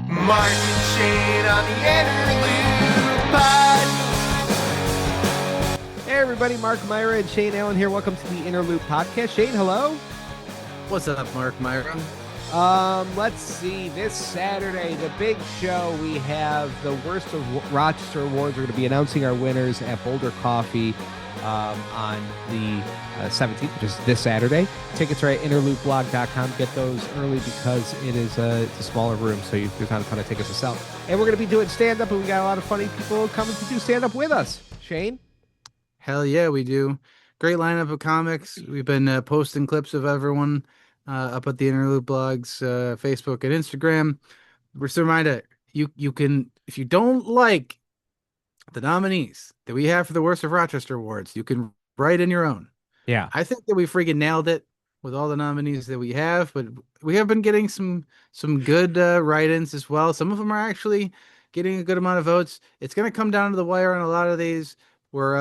Mark and Shane on the Interlude Pod. Hey everybody, Mark Myra and Shane Allen here. Welcome to the Interlude Podcast. Shane, hello. What's up, Mark Myra? Let's see. This Saturday, the big show, we have the Worst of Rochester Awards. We're going to be announcing our winners at Boulder Coffee on the 17th, which is this Saturday. Tickets are at interludeblog.com. Get those early because it's a smaller room, so there's not a ton of tickets to sell. And we're going to be doing stand-up, and we got a lot of funny people coming to do stand-up with us. Shane? Hell yeah, we do. Great lineup of comics. We've been posting clips of everyone up at the Interlude blogs, Facebook and Instagram. Just a reminder, you can, if you don't like the nominees that we have for the Worst of Rochester Awards, you can write in your own. Yeah. I think that we freaking nailed it with all the nominees that we have, but we have been getting some good write-ins as well. Some of them are actually getting a good amount of votes. It's going to come down to the wire on a lot of these. We're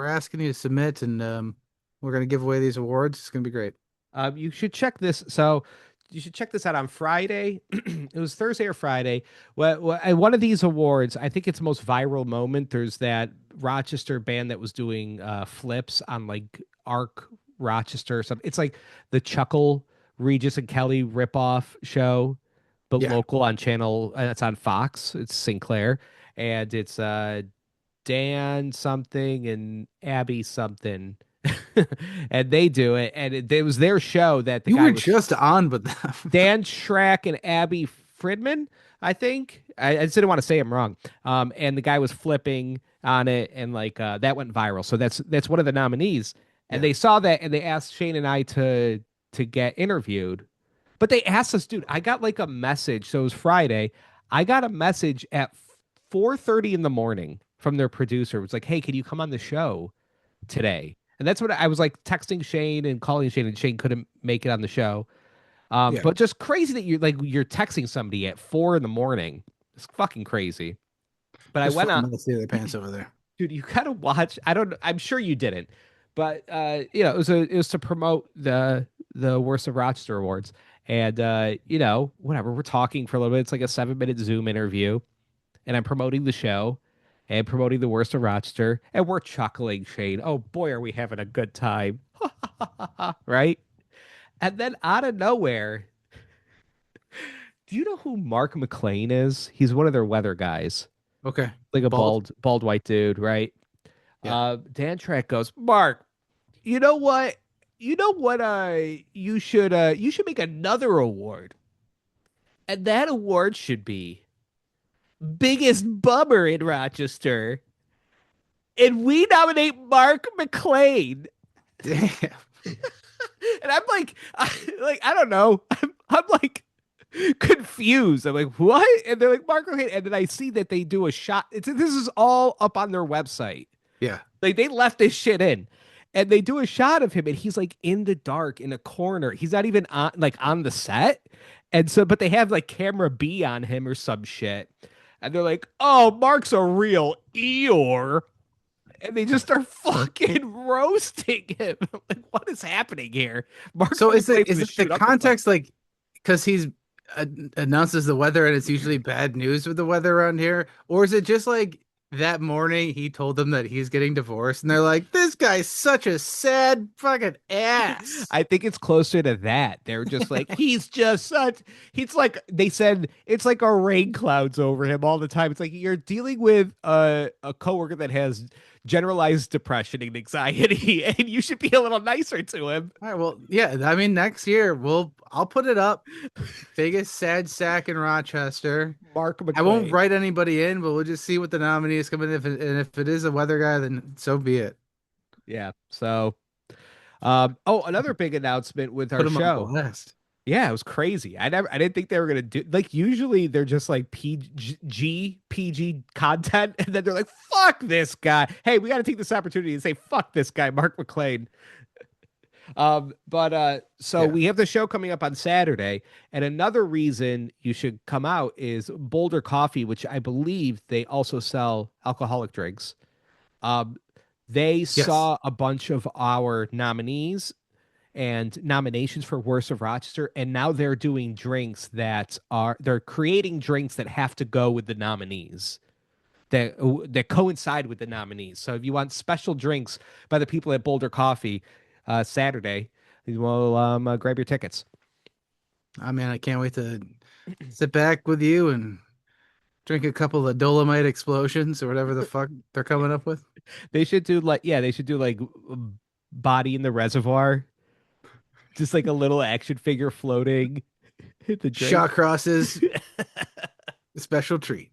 asking you to submit, and we're going to give away these awards. It's going to be great. You should check this. So you should check this out on Friday. It was Thursday or Friday. At one of these awards, I think it's most viral moment. There's that Rochester band that was doing flips on like Arc Rochester or something. It's like the Chuckle Regis and Kelly ripoff show, but Yeah. local on channel. It's on Fox. It's Sinclair, and it's Dan something and Abby something. And they do it, and it was their show that the You guy were was just on with them. Dan Schrack and Abby Friedman, I think. I just didn't want to say him wrong. And the guy was flipping on it, and like that went viral. So that's one of the nominees. And Yeah. they saw that, and they asked Shane and I to get interviewed. But they asked us, dude. I got like a message. So it was Friday. I got a message at 4:30 in the morning from their producer. It was like, "Hey, can you come on the show today?" And that's what I was like texting Shane and calling Shane, and Shane couldn't make it on the show. Yeah. But just crazy that you're texting somebody at 4 in the morning. It's fucking crazy. But I Just went flying on, by the seat of their pants over there. dude. You gotta watch. I'm sure you didn't, but it was to promote the Worst of Rochester Awards, and whatever. We're talking for a little bit. It's like a 7-minute Zoom interview, and I'm promoting the show and promoting the Worst of Rochester, and we're chuckling, Shane. Oh boy, are we having a good time, right? And then out of nowhere, do you know who Mark McLean is? He's one of their weather guys, Okay. like a Bald. bald white dude, right? Yeah. Dan Trek goes, Mark, you know what? You know what? You should make another award, and that award should be biggest bummer in Rochester, and we nominate Mark McLean. Damn. And I'm like, I don't know. I'm like confused. I'm like, what? And they're like, Mark McLean. And then I see that they do a shot. This is all up on their website. Yeah. Like they left this shit in. And they do a shot of him, and he's like in the dark in a corner. He's not even on the set. And so, but they have like camera B on him or some shit. And they're like, oh, Mark's a real Eeyore. And they just start fucking roasting him. I'm like, what is happening here? Mark So is it the the context like because he's announces the weather and it's usually bad news with the weather around here, or is it just like that morning he told them that he's getting divorced and they're like, this guy's such a sad fucking ass. I think it's closer to that. They're just like, he's like, they said, it's like a rain clouds over him all the time. It's like you're dealing with a coworker that has generalized depression and anxiety, and you should be a little nicer to him. All right, well, yeah, I mean next year I'll put it up. Biggest sad sack in Rochester. Mark McLean. I won't write anybody in, but we'll just see what the nominees come in. If it is a weather guy, then so be it. Yeah. So, another big announcement with our Put him on show. blast. Yeah, it was crazy. I didn't think they were gonna do like usually they're just like PG content, and then they're like, fuck this guy. Hey, we gotta take this opportunity and say fuck this guy, Mark McLean. So we have the show coming up on Saturday, and another reason you should come out is Boulder Coffee, which I believe they also sell alcoholic drinks. They saw a bunch of our nominees and nominations for Worst of Rochester, and now they're creating drinks that have to go with the nominees that coincide with the nominees. So if you want special drinks by the people at Boulder Coffee Saturday, well, grab your tickets. I mean, I can't wait to sit back with you and drink a couple of Dolomite explosions or whatever the fuck they're coming up with. They should do like Body in the Reservoir, just like a little action figure floating the Shot drink. crosses, special treat.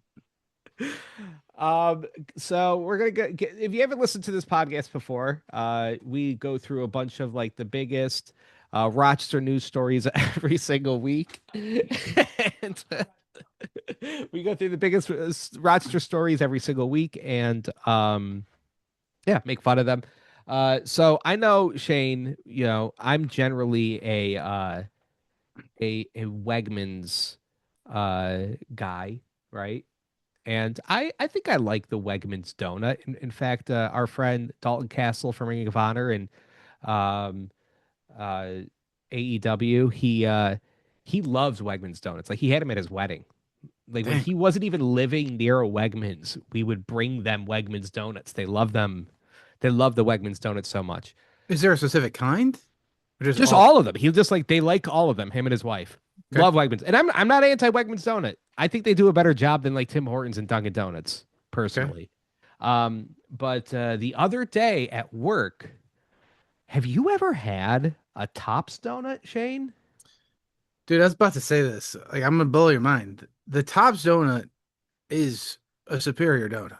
Um, so we're gonna get if you haven't listened to this podcast before, we go through a bunch of like the biggest Rochester news stories every single week. And we go through the biggest Rochester stories every single week and yeah, make fun of them. So I know Shane, I'm generally a Wegmans guy, right? And I think I like the Wegmans donut. In fact, our friend Dalton Castle from Ring of Honor and um, uh, AEW, he loves Wegmans donuts. Like he had him at his wedding. Like when Dang. he wasn't even living near a Wegmans, we would bring them Wegmans donuts. They love them. They love the Wegmans donuts so much. Is there a specific kind? Or just Just all? all of them. He just like they like all of them. Him and his wife Okay. love Wegmans, and I'm not anti Wegmans donut. I think they do a better job than like Tim Hortons and Dunkin' Donuts, Okay. personally. But the other day at work, have you ever had a Tops donut, Shane? Dude, I was about to say this. Like, I'm gonna blow your mind. The Top's donut is a superior donut.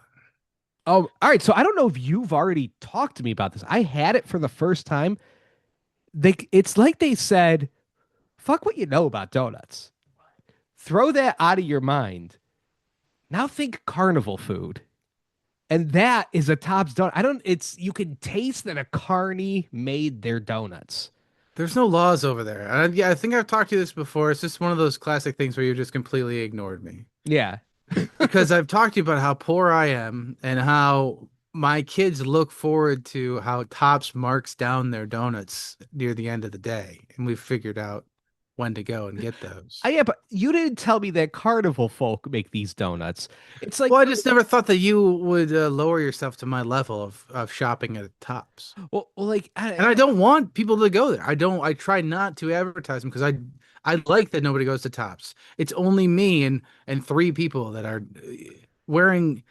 Oh, all right. So I don't know if you've already talked to me about this. I had it for the first time. It's like they said, "Fuck what you know about donuts. Throw that out of your mind. Now think carnival food." And that is a Tops donut. You can taste that a carny made their donuts. There's no laws over there. Yeah, I think I've talked to you this before. It's just one of those classic things where you just completely ignored me. Yeah. Because I've talked to you about how poor I am and how my kids look forward to how Tops marks down their donuts near the end of the day. And we've figured out when to go and get those. Yeah, but you didn't tell me that carnival folk make these donuts. It's like, Well, I just never thought that you would lower yourself to my level of shopping at Tops. like, And I don't want people to go there. I try not to advertise them because I like that nobody goes to Tops. It's only me and three people that are wearing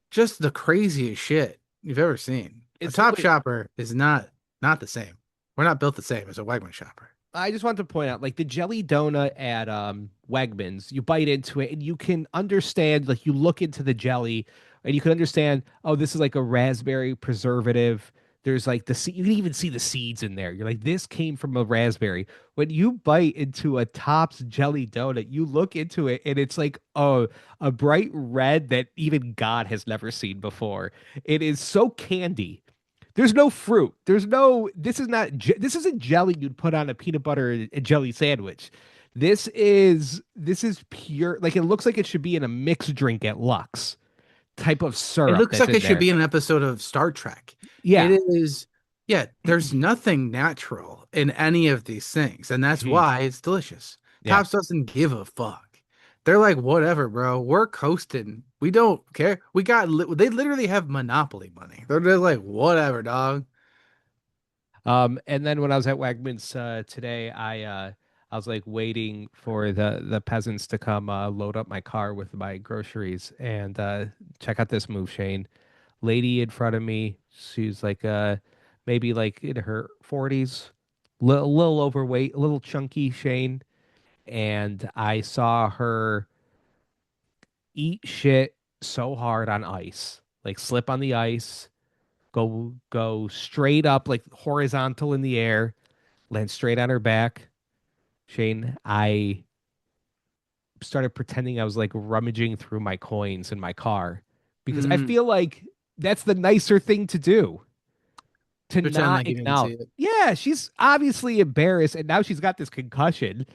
just the craziest shit you've ever seen. A it's Top wait, shopper is not the same. We're not built the same as a Wegman shopper. I just want to point out, like the jelly donut at Wegmans, you bite into it and you can understand, like you look into the jelly and you can understand, oh, this is like a raspberry preservative. There's like you can even see the seeds in there. You're like, this came from a raspberry. When you bite into a Tops jelly donut, you look into it and it's like, oh, a bright red that even God has never seen before. It is so candy. There's no fruit. This isn't jelly you'd put on a peanut butter and jelly sandwich. This is pure, like it looks like it should be in a mixed drink at Lux type of It syrup looks that's like in it should there. be in an episode of Star Trek. Yeah. It is, yeah, there's nothing natural in any of these things, and that's Mhm. why it's delicious. Yeah. Tops doesn't give a fuck. They're like, whatever, bro. We're coasting. We don't care. They literally have monopoly money. They're just like, whatever, dog. And then when I was at Wegmans today, I was like waiting for the peasants to come load up my car with my groceries and check out this move, Shane. Lady in front of me, she's like maybe like in her 40s, little overweight, a little chunky, Shane. And I saw her eat shit so hard on ice, like slip on the ice, go straight up, like horizontal in the air, land straight on her back. Shane, I started pretending I was like rummaging through my coins in my car because I Mm, feel like that's the nicer thing to do, to pretend not like you didn't see acknowledge. it. Yeah, she's obviously embarrassed, and now she's got this concussion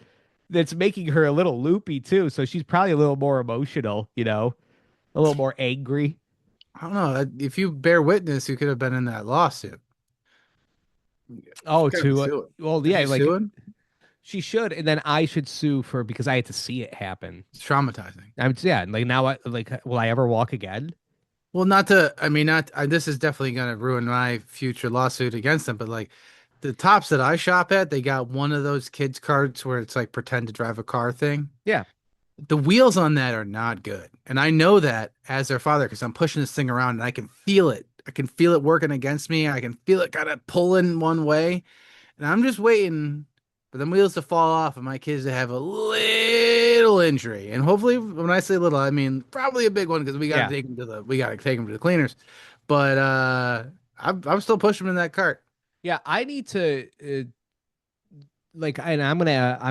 that's making her a little loopy too. So she's probably a little more emotional, a little more angry. I don't know. If you bear witness, you could have been in that lawsuit. Oh, Gotta be to suing. well, Is yeah, she like suing? she should, and then I should sue for because I had to see it happen. It's traumatizing. Yeah, like now, will I ever walk again? Well, not to, I mean, not, this is definitely going to ruin my future lawsuit against them, but like the tops that I shop at, they got one of those kids' carts where it's like pretend to drive a car thing. Yeah, The wheels on that are not good. And I know that as their father because I'm pushing this thing around and I can feel it. I can feel it working against me. I can feel it kind of pulling one way. And I'm just waiting for them wheels to fall off and my kids to have a little injury. And hopefully, when I say little, I mean probably a big one because yeah, we got to take them to the cleaners. But I'm still pushing them in that cart. yeah. I need to like, and I'm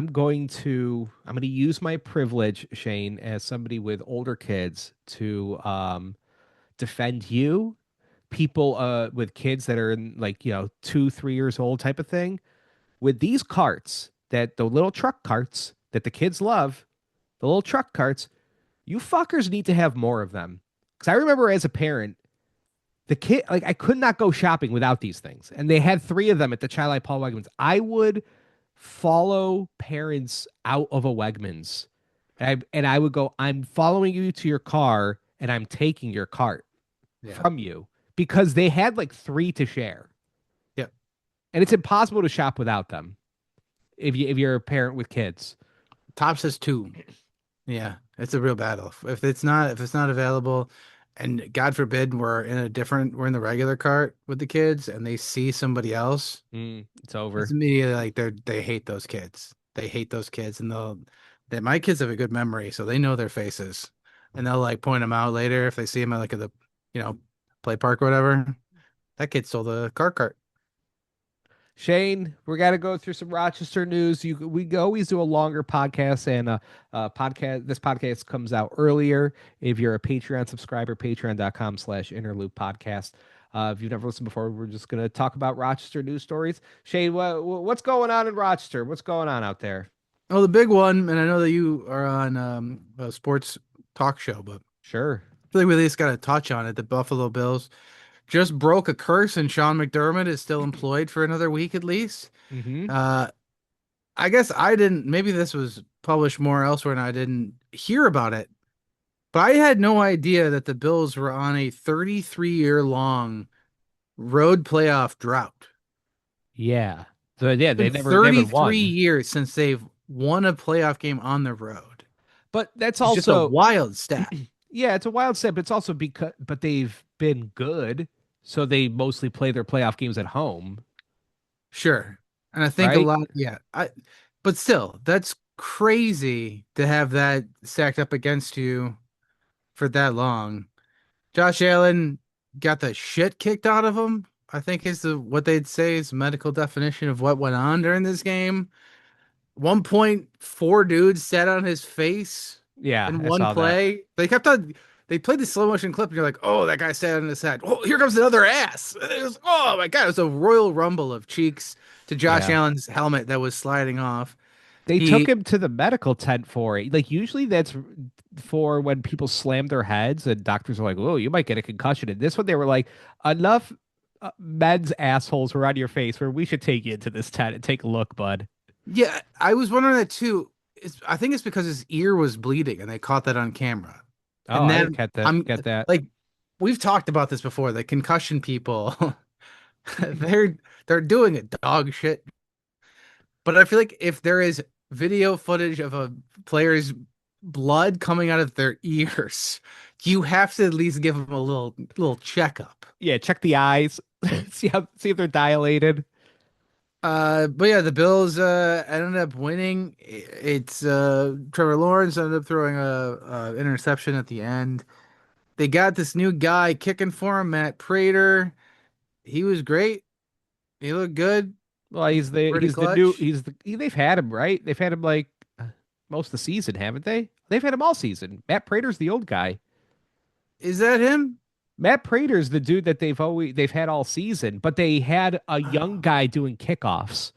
gonna use my privilege, Shane, as somebody with older kids to defend you, people with kids that are in like 2, 3 years old type of thing with these carts that the little truck carts that the kids love, the little truck carts. You fuckers need to have more of them. Because I remember as a parent, the kid, like, I could not go shopping without these things. And they had three of them at the Chili Paul Wegmans. I would follow parents out of a Wegmans. And I would go, I'm following you to your car and I'm taking your cart Yeah. from you because they had like three to share. Yeah. And it's impossible to shop without them if you're a parent with kids. Tops says two. Yeah, it's a real battle. If it's not available, and God forbid we're in the regular cart with the kids and they see somebody else, It's it's over. immediately like they hate those kids. They hate those kids and my kids have a good memory, so they know their faces. And they'll like point them out later if they see them at like at the, you know, play park or whatever. That kid stole the cart. Shane, we got to go through some Rochester news. We always do a longer podcast, and podcast. This podcast comes out earlier if you're a Patreon subscriber. Patreon.com/interloop podcast. If you've never listened before, we're just gonna talk about Rochester news stories. Shane, what's going on in Rochester? What's going on out there? Oh, the big one, and I know that you are on a sports talk show, but Sure. I feel like we at least got to touch on it. The Buffalo Bills just broke a curse, and Sean McDermott is still employed for another week at least. Mm-hmm. Uh, I guess I didn't. Maybe this was published more elsewhere, and I didn't hear about it. But I had no idea that the Bills were on a 33-year long road playoff drought. Yeah. So yeah, It's been they haven't 33 won. years since they've won a playoff game on the road. But that's It's just a also wild stat. yeah, it's a wild step. But it's also because but they've been good, so they mostly play their playoff games at home, Sure. And I think a right? lot, yeah. But still, that's crazy to have that stacked up against you for that long. Josh Allen got the shit kicked out of him, I think is what they'd say is medical definition of what went on during this game. 1.4 dudes sat on his face Yeah, in I one saw that. play. They played the slow motion clip, and you're like, oh, that guy sat on his head. Oh, here comes another ass. Oh my God. It was a royal rumble of cheeks to Josh Yeah. Allen's helmet that was sliding off. They took He, him to the medical tent for it. Like usually that's for when people slam their heads and doctors are like, "Oh, you might get a concussion." And this one they were like, "Enough men's assholes were on your face where we should take you into this tent and take a look, bud." yeah, I was wondering that too. I think it's because his ear was bleeding and they caught that on camera. Oh, And I didn't then get that. I'm Get that. like, we've talked about this before. The concussion people, they're they're doing a dog shit. But I feel like if there is video footage of a player's blood coming out of their ears, you have to at least give them a little checkup. Yeah, check the eyes. See if they're dilated. But yeah, the Bills ended up winning. It's Trevor Lawrence ended up throwing a interception at the end. They got this new guy kicking for him, Matt Prater. He was great. He looked good. Well, Pretty he's the new clutch. they've had him, right? They've had him like most of the season, haven't they? They've had him all season. Matt Prater's the old guy. Is that him? Matt Prater's the dude that they've had all season, but they had a young Oh, guy doing kickoffs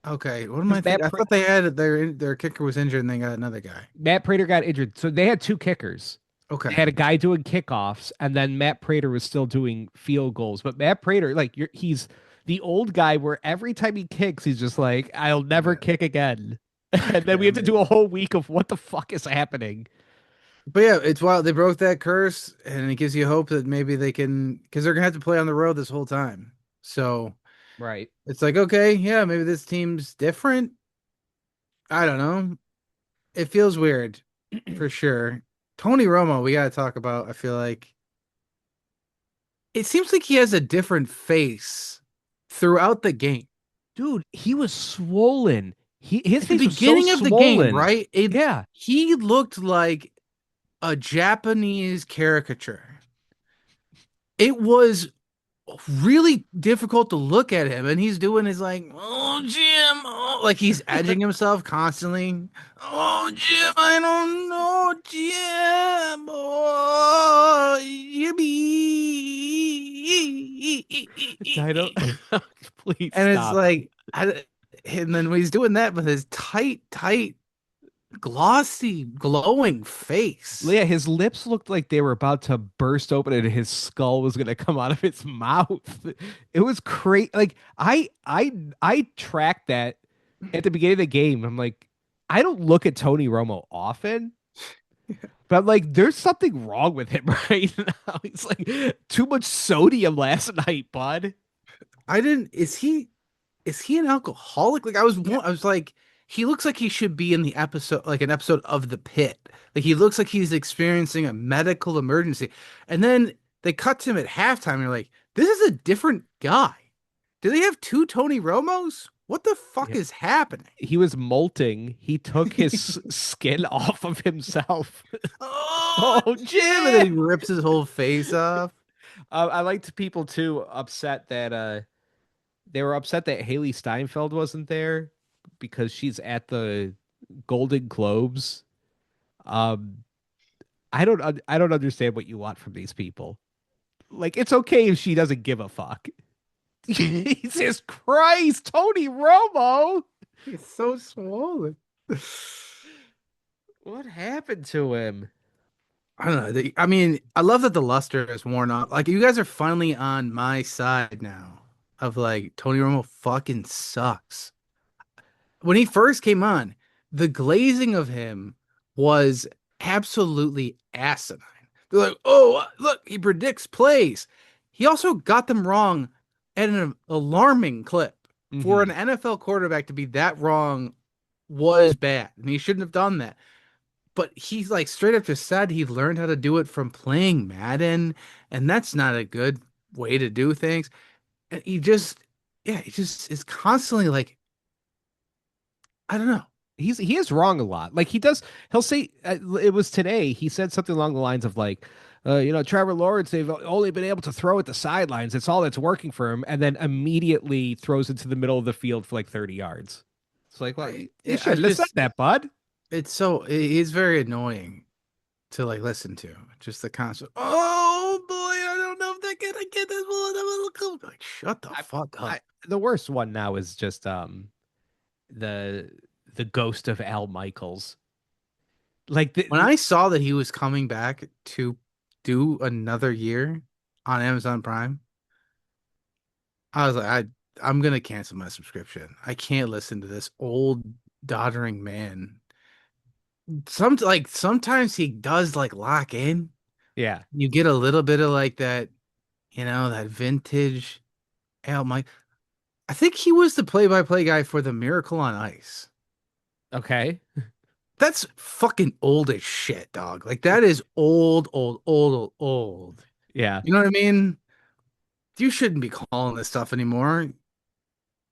okay. What am I because thinking? I thought they had their kicker was injured and they got another guy. Matt Prater got injured, so they had two kickers. They Okay. had a guy doing kickoffs, and then Matt Prater was still doing field goals. But Matt Prater, like the old guy where every time he kicks, he's just like, I'll never Yeah. kick again. And then we have Damn to it. do a whole week of what the fuck is happening. But yeah, it's wild. They broke that curse, and it gives you hope that maybe they can, because they're gonna have to play on the road this whole time. So Right. it's like, okay, yeah, maybe this team's different. I don't know. It feels weird for sure. Tony Romo, we gotta talk about. I feel like it seems like he has a different face throughout the game. Dude, he was swollen. His At the face was so beginning of the game, swollen. right? It Yeah. he looked like a Japanese caricature. It was really difficult to look at him, and he's doing his like, oh Jim, oh, like he's edging himself constantly. Oh Jim, I don't know, Jim. Oh, I don't Jimmy. please And it's stop. like, and then when he's doing that with his tight, glossy, glowing face. Yeah, his lips looked like they were about to burst open and his skull was gonna come out of his mouth. It was crazy. Like I tracked that at the beginning of the game. I'm like, I don't look at Tony Romo often, but I'm like, there's something wrong with him right now. He's like too much sodium last night, bud. I didn't. Is he an alcoholic? Like I was like, he looks like he should be in the episode, like an episode of The Pit. Like he looks like he's experiencing a medical emergency. And then they cut to him at halftime. And you're like, this is a different guy. Do they have two Tony Romos? What the fuck Yeah. is happening? He was molting. He took his skin off of himself. Oh, Oh, Jim! And then he Jim. rips his whole face off. I liked people too upset that they were upset that Haley Steinfeld wasn't there because she's at the Golden Globes. Um, I don't understand what you want from these people. Like, it's okay if she doesn't give a fuck. Jesus Christ, Tony Romo. He's so swollen. What happened to him? I don't know. I mean, I love that the luster is worn off. Like, you guys are finally on my side now of like Tony Romo fucking sucks. When he first came on, the glazing of him was absolutely asinine. They're like, oh, look, he predicts plays. He also got them wrong at an alarming clip. For Hmm. an NFL quarterback to be that wrong was bad, and he shouldn't have done that. But he's like straight up just said he learned how to do it from playing Madden, and that's not a good way to do things. And he just is constantly like, I don't know. He is wrong a lot. Like he does, he'll say it was today. He said something along the lines of like, Trevor Lawrence, they've only been able to throw at the sidelines. It's all that's working for him, and then immediately throws into the middle of the field for like 30 yards. It's like, well, you I shouldn't have said just that, bud. it's very annoying to like listen to. Just the constant. Oh boy, I don't know if they're gonna get this one. Like, shut the I, fuck up. the worst one now is just the the ghost of Al Michaels. Like When I saw that he was coming back to do another year on Amazon Prime, I was like, I'm gonna cancel my subscription. I can't listen to this old doddering man. Sometimes he does like lock in. yeah, You get a little bit of like that, that vintage Al Mike. I think he was the play-by-play guy for the Miracle on Ice. okay, That's fucking old as shit, dog. Like that is old, old, old, old, old. yeah. You know what I mean? You shouldn't be calling this stuff anymore.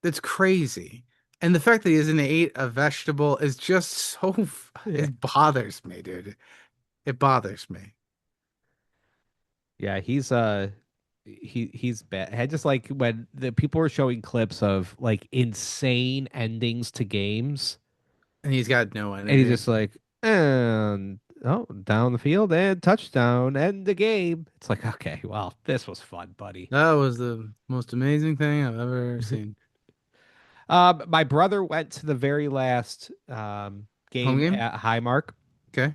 That's crazy. And the fact that he isn't ate a vegetable is just so it bothers me, dude. It bothers me. Yeah, he's bad. I just like when the people were showing clips of like insane endings to games, And he's got no and he's energy. just like, and oh, down the field and touchdown and the game. It's like, okay, well, this was fun, buddy. That was the most amazing thing I've ever seen. My brother went to the very last Home game game? at Highmark. Okay.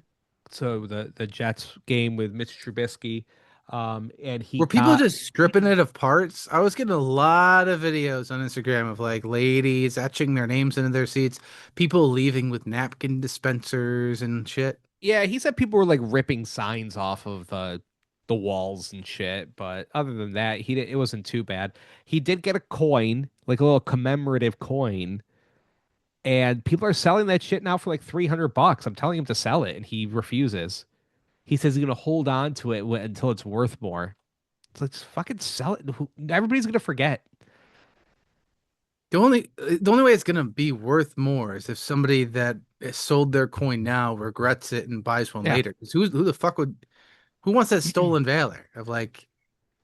So the Jets game with Mitch Trubisky. And he Were people got just stripping it of parts? I was getting a lot of videos on Instagram of like ladies etching their names into their seats, people leaving with napkin dispensers and shit. yeah, he said people were like ripping signs off of the walls and shit, but other than that, it wasn't too bad. He did get a coin, like a little commemorative coin, and people are selling that shit now for like $300. I'm telling him to sell it, and he refuses. He says he's gonna hold on to it until it's worth more. It's like, just fucking sell it. Everybody's gonna forget. The only way it's gonna be worth more is if somebody that has sold their coin now regrets it and buys one Yeah. later. Because who the fuck would who wants that stolen valor of like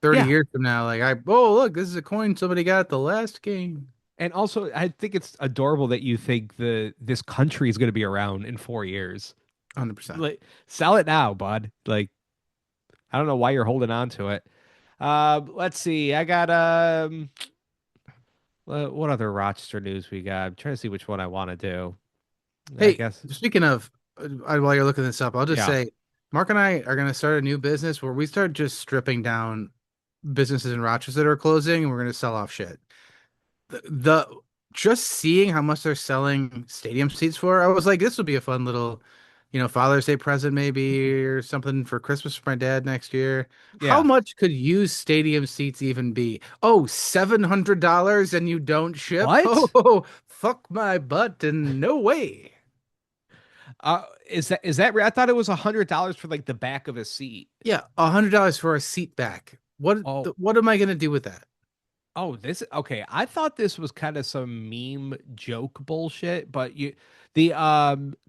30 Yeah. years from now? Like oh look, this is a coin somebody got at the last game. And also, I think it's adorable that you think this country is going to be around in 4 years. 100%. Like, sell it now, bud. Like, I don't know why you're holding on to it. Let's see. I got what other Rochester news we got? I'm trying to see which one I want to do. I Hey, guess. speaking of, while you're looking this up, I'll just Yeah. say, Mark and I are going to start a new business where we start just stripping down businesses in Rochester that are closing, and we're going to sell off shit. The just seeing how much they're selling stadium seats for, I was like, this would be a fun little, Father's Day present maybe or something for Christmas for my dad next year. How Yeah. much could used stadium seats even be? Oh, $700 and you don't ship? What? Oh, fuck my butt and no way. Is that real? I thought it was $100 for like the back of a seat. Yeah, $100 for a seat back. Oh, What am I gonna do with that? Oh, this okay. I thought this was kind of some meme joke bullshit, but the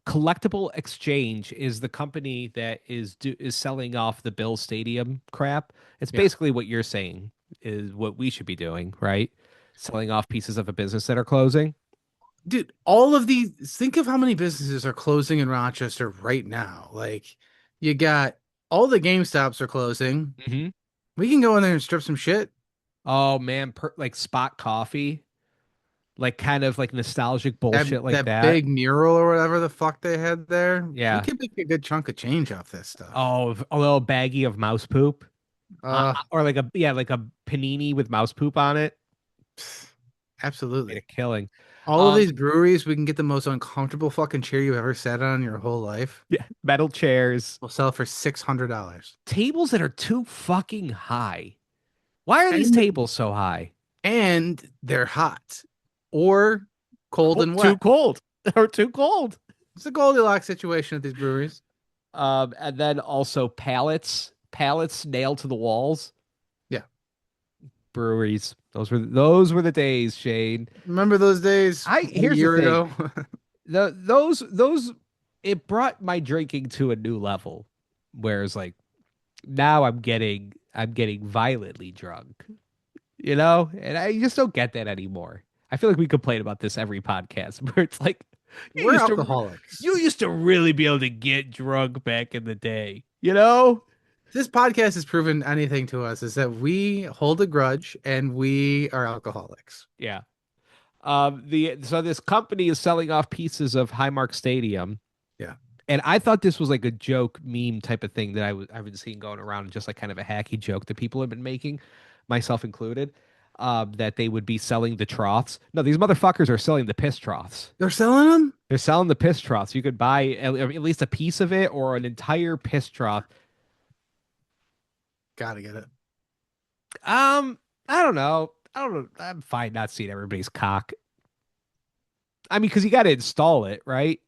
collectible exchange is the company that is selling off the Bill Stadium crap. It's Yeah. basically what you're saying is what we should be doing, right? Selling off pieces of a business that are closing. Dude, all of these, think of how many businesses are closing in Rochester right now. Like, you got all the GameStops are closing. Hmm. We can go in there and strip some shit. Oh man, like Spot Coffee, like kind of like nostalgic That bullshit like that that. big mural or whatever the fuck they had there. We Yeah. could make a good chunk of change off this stuff. Oh, a little baggie of mouse poop. Uh, Or like like a panini with mouse poop on it. Made a Absolutely. killing. All of Um, these breweries, we can get the most uncomfortable fucking chair you ever sat on in your whole life. yeah, metal chairs, We'll sell it for $600. tables that are too fucking high. Why are these And tables so high? and they're hot or cold and Too wet. cold or too cold. It's a Goldilocks situation at these breweries. And then also pallets nailed to the walls. Yeah. Breweries. Those were the days, Shane. Remember those days I a Here's the year thing. ago? Those it brought my drinking to a new level. Whereas like now I'm getting violently drunk. And I just don't get that anymore. I feel like we complain about this every podcast where it's like you We're used to alcoholics. you used to really be able to get drunk back in the day. This podcast has proven anything to us is that we hold a grudge and we are alcoholics. Yeah. So this company is selling off pieces of Highmark Stadium, Yeah. and I thought this was like a joke meme type of thing that I've been seeing going around, just like kind of a hacky joke that people have been making, myself included. That they would be selling the troughs. No, these motherfuckers are selling the piss troughs. They're selling them? They're selling the piss troughs. You could buy at least a piece of it or an entire piss trough. Gotta get it. I don't know. I don't know. I'm fine not seeing everybody's cock. I mean, because you got to install it, right?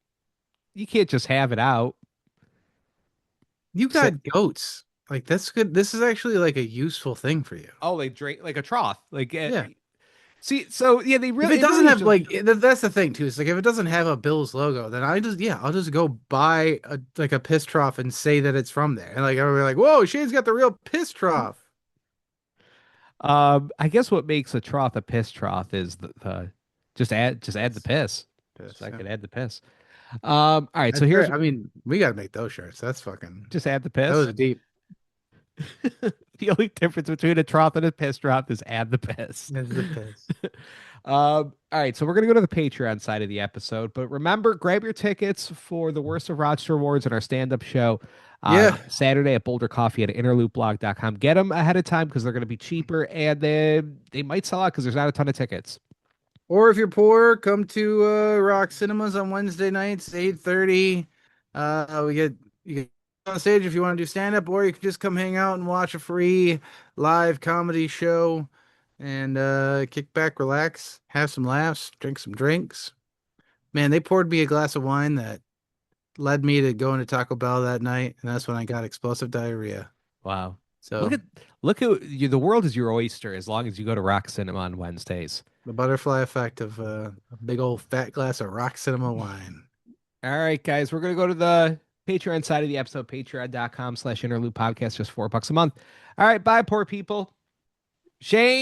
You can't just have it out. You So, got goats. Like that's good. This is actually like a useful thing for you. oh, they drink like a trough. Like, Yeah. see, so yeah, they If really it it doesn't really is have just like that's the thing too. It's like if it doesn't have a Bills logo, then I'll just go buy a piss trough and say that it's from there. And like everybody like, whoa, Shane's got the real piss trough. I guess what makes a trough a piss trough is the just add the piss. Just Piss, I yeah. could add the piss. All right, so That's here's great. I mean, we gotta make those shirts. That's fucking just add the that piss. was deep. The only difference between a trough and a piss trough is add the piss. That's the piss. All right, so we're gonna go to the Patreon side of the episode, but remember, grab your tickets for the Worst of Rochester Awards and our stand-up show Yeah. on Saturday at Boulder Coffee at interloopblog.com. Get them ahead of time because they're going to be cheaper, and they might sell out because there's not a ton of tickets. Or if you're poor, come to Rock Cinemas on Wednesday nights, 8:30. We get you get on stage if you want to do stand up, or you can just come hang out and watch a free live comedy show and kick back, relax, have some laughs, drink some drinks. Man, they poured me a glass of wine that led me to going to Taco Bell that night, and that's when I got explosive diarrhea. Wow. So Look at you. The world is your oyster as long as you go to Rock Cinema on Wednesdays. the butterfly effect of a big old fat glass of Rock Cinema wine. All right, guys, we're going to go to the Patreon side of the episode, patreon.com/interloop podcast, just $4 a month. All right, bye, poor people. Shane.